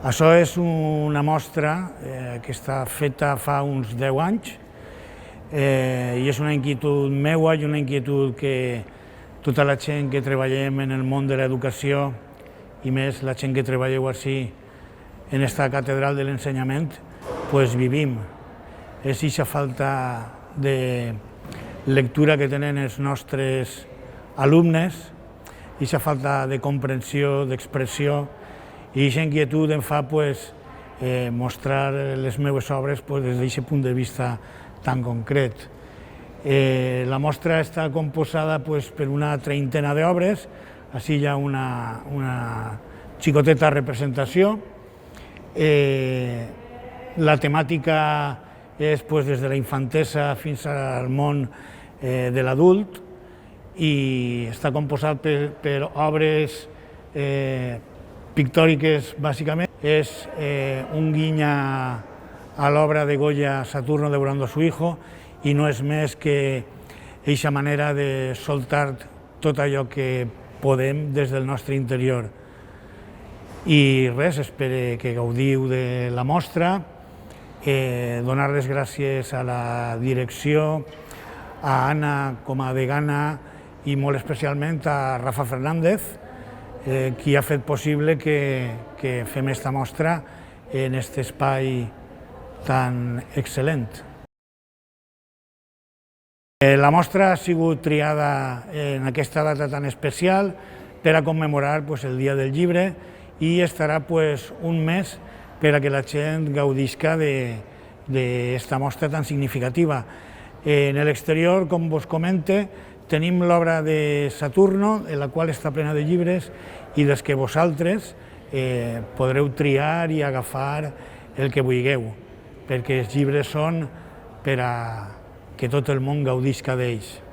Això és una mostra que està feta fa uns 10 anys i és una inquietud meua i una inquietud que tota la gent que treballem en el món de l'educació i més la gent que treballeu així en esta catedral de l'ensenyament, pues vivim. És aquesta falta de lectura que tenen els nostres alumnes, aquesta falta de comprensió, d'expressió, i aquesta inquietud em fa mostrar les meves obres des d'aquest punt de vista tan concret. La mostra està composada per una treintena d'obres, així hi ha una xicoteta representació. La temàtica és des de la infantesa fins al món de l'adult i està composat per obres pictòriques, bàsicament. És un guiny a l'obra de Goya Saturno devorando a su hijo i no és més que aquesta manera de soltar tot allò que podem des del nostre interior. I res, espero que gaudiu de la mostra, donar les gràcies a la direcció, a Anna com a degana i molt especialment a Rafa Fernández, qui ha fet possible que fem aquesta mostra en aquest espai tan excel·lent. La mostra ha sigut triada en aquesta data tan especial per a commemorar el Dia del Llibre i estarà un mes per a que la gent gaudisca d'aquesta mostra tan significativa. En l'exterior, com vos comente, tenim l'obra de Saturno, la qual està plena de llibres i dels que vosaltres podreu triar i agafar el que vulgueu, perquè els llibres són per a que tot el món gaudisca d'ells.